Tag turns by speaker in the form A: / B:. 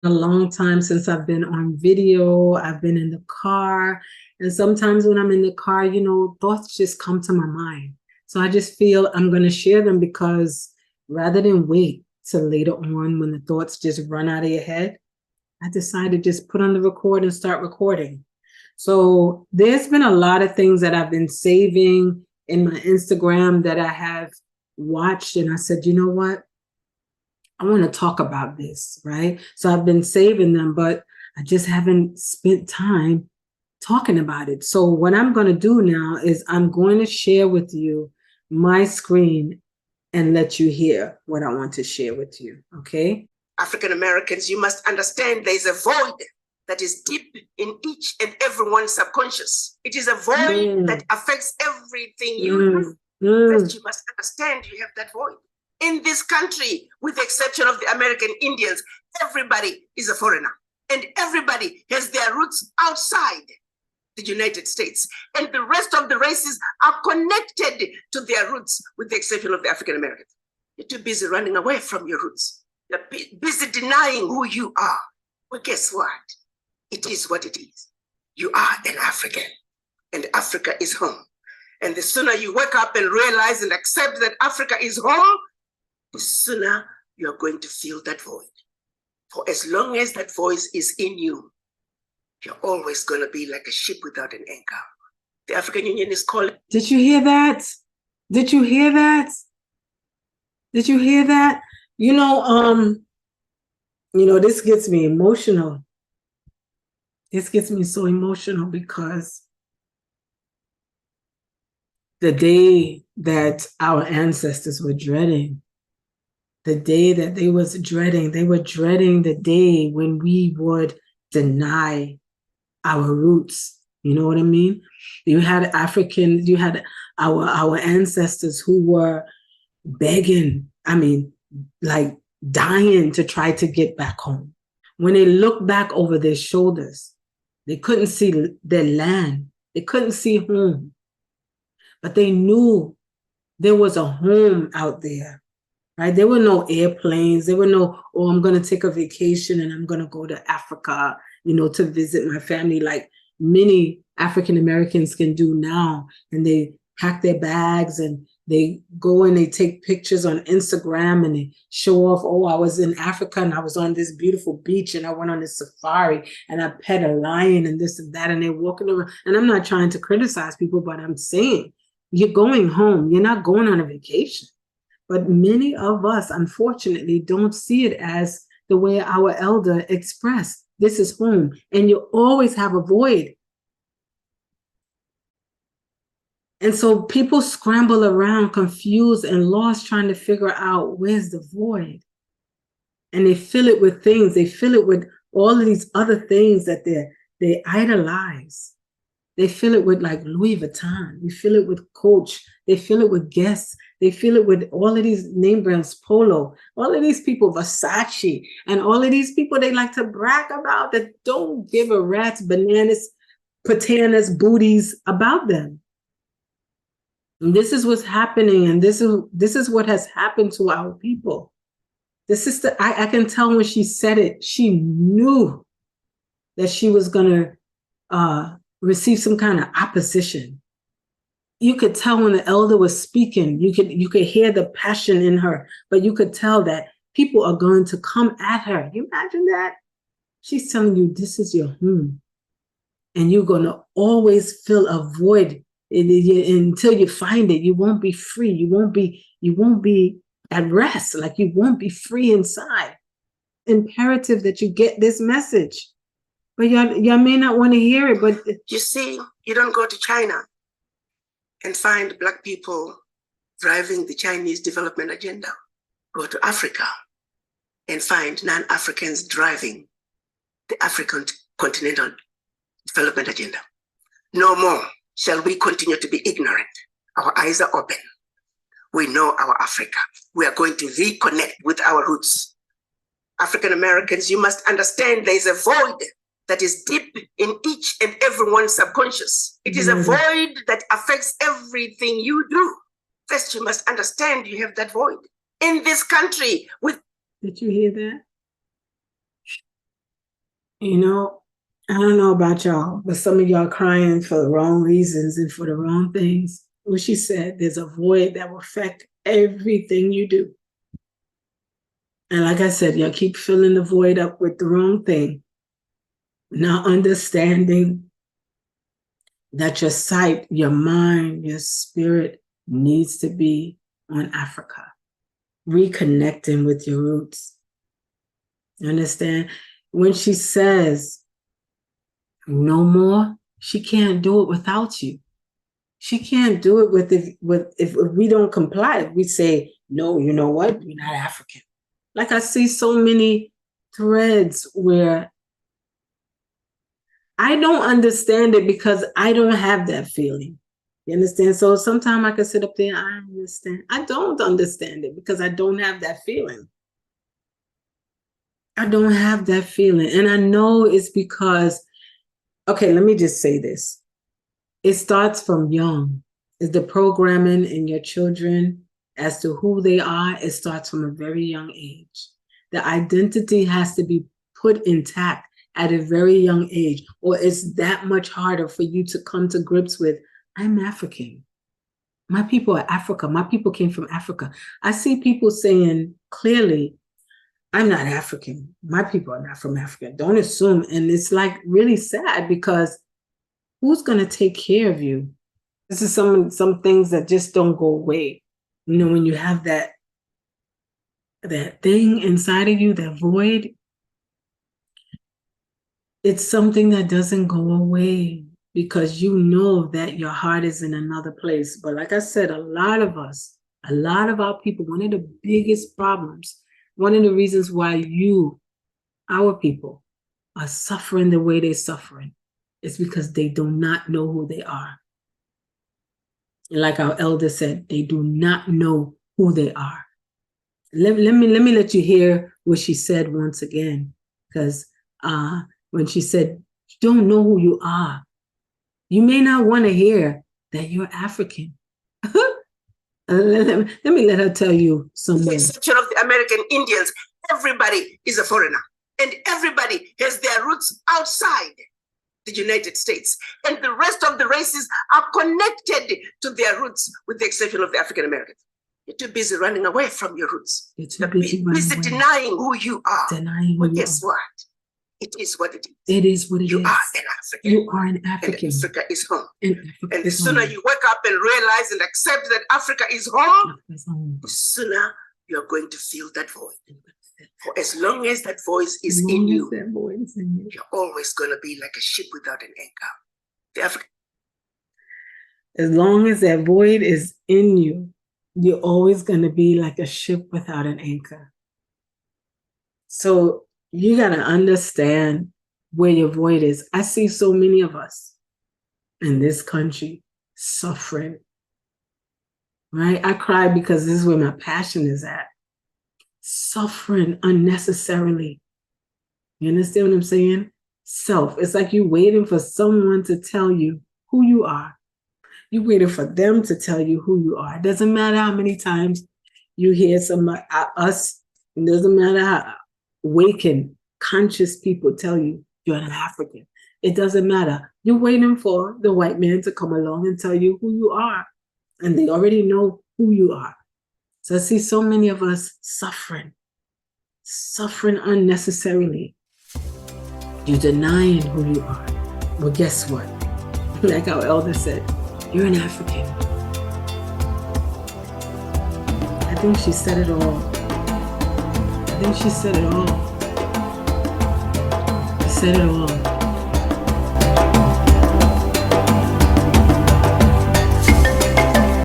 A: A long time since I've been on video. I've been in the car. And sometimes when I'm in the car, thoughts just come to my mind. So I just feel I'm going to share them because rather than wait till later on when the thoughts just run out of your head, I decided to just put on the record and start recording. So there's been a lot of things that I've been saving in my Instagram that I have watched. And I said, you know what? I want to talk about this, right? So I've been saving them, but I just haven't spent time talking about it. So what I'm going to do now is I'm going to share with you my screen and let you hear what I want to share with you, okay? African Americans, you must understand there is a void that is deep in each and everyone's subconscious. It is a void that affects everything you do. First, you must understand you have that void. In this country, with the exception of the American Indians, everybody is a foreigner. And everybody has their roots outside the United States. And the rest of the races are connected to their roots, with the exception of the African Americans. You're too busy running away from your roots. You're busy denying who you are. Well, guess what? It is what it is. You are an African, and Africa is home. And the sooner you wake up and realize and accept that Africa is home, the sooner you're going to feel that void. For as long as that voice is in you, you're always going to be like a ship without an anchor. The African Union is calling. Did you hear that? Did you hear that? Did you hear that? This gets me emotional. This gets me so emotional because the day that our ancestors were dreading, the day that they were dreading the day when we would deny our roots. You know what I mean? You had our ancestors who were begging, like dying to try to get back home. When they looked back over their shoulders, they couldn't see their land. They couldn't see home. But they knew there was a home out there. Right? There were no airplanes. There were no, I'm going to take a vacation and I'm going to go to Africa, to visit my family like many African Americans can do now. And they pack their bags and they go and they take pictures on Instagram and they show off, I was in Africa and I was on this beautiful beach and I went on this safari and I pet a lion and this and that. And they're walking around. And I'm not trying to criticize people, but I'm saying you're going home. You're not going on a vacation. But many of us, unfortunately, don't see it as the way our elder expressed. This is home. And you always have a void. And so people scramble around confused and lost trying to figure out where's the void. And they fill it with things. They fill it with all of these other things that they idolize. They fill it with like Louis Vuitton. They fill it with Coach. They fill it with Guess. They fill it with all of these name brands, Polo, all of these people, Versace, and all of these people they like to brag about that don't give a rat's bananas, patanas, booties about them. And this is what's happening, and this is what has happened to our people. The sister, I can tell when she said it, she knew that she was gonna receive some kind of opposition. You could tell when the elder was speaking, you could hear the passion in her, but you could tell that people are going to come at her. You imagine that? She's telling you this is your home. And you're going to always feel a void until you find it. You won't be free. You won't be at rest. Like you won't be free inside. Imperative that you get this message. But y'all may not want to hear it, but you see, you don't go to China and find Black people driving the Chinese development agenda. Go to Africa and find non-Africans driving the African continental development agenda. No more shall we continue to be ignorant. Our eyes are open. We know our Africa. We are going to reconnect with our roots. African Americans, you must understand there is a void that is deep in each and everyone's subconscious. It is a void that affects everything you do. First, you must understand you have that void. In this country, with... Did you hear that? You know, I don't know about y'all, but some of y'all crying for the wrong reasons and for the wrong things. What she said, there's a void that will affect everything you do. And like I said, y'all keep filling the void up with the wrong thing, not understanding that your sight, your mind, your spirit needs to be on Africa, reconnecting with your roots. You understand? When she says no more, she can't do it without you. She can't do it if we don't comply. We say, no, you know what? You're not African. Like I see so many threads where I don't understand it because I don't have that feeling. You understand? So sometimes I can sit up there, I understand. I don't understand it because I don't have that feeling. I don't have that feeling. And I know it's because, okay, let me just say this. It starts from young. Is the programming in your children as to who they are, it starts from a very young age. The identity has to be put intact at a very young age, or it's that much harder for you to come to grips with, I'm African. My people are Africa. My people came from Africa. I see people saying clearly, I'm not African. My people are not from Africa. Don't assume. And it's like really sad because who's going to take care of you? This is some things that just don't go away. You know, when you have that thing inside of you, that void, it's something that doesn't go away because you know that your heart is in another place. But like I said, a lot of our people, one of the biggest problems, one of the reasons why our people, are suffering the way they're suffering is because they do not know who they are. And like our elder said, they do not know who they are. Let me let you hear what she said once again, because when she said, you don't know who you are, you may not want to hear that you're African. Let me let her tell you something.
B: With the exception of the American Indians, everybody is a foreigner. And everybody has their roots outside the United States. And the rest of the races are connected to their roots, with the exception of the African Americans. You're too busy running away from your roots.
A: You're too busy
B: denying who you are.
A: But
B: guess what? It is what it is.
A: It is what it is.
B: You are an African.
A: You are an African.
B: And Africa is home.
A: And
B: the sooner you wake up and realize and accept that Africa is home, the sooner you're going to feel that void. For as long as that voice is in you, you're always going to be like a ship without an anchor.
A: As long as that void is in you, you're always going to be like a ship without an anchor. So you got to understand where your void is. I see so many of us in this country suffering, right? I cry because this is where my passion is at. Suffering unnecessarily. You understand what I'm saying? It's like you're waiting for someone to tell you who you are. You're waiting for them to tell you who you are. It doesn't matter how many times you hear us. It doesn't matter how awakened, conscious people tell you you're an African. It doesn't matter. You're waiting for the white man to come along and tell you who you are. And they already know who you are. So I see so many of us suffering unnecessarily. You're denying who you are. Well, guess what? Like our elder said, you're an African. I think she said it all. She said it all.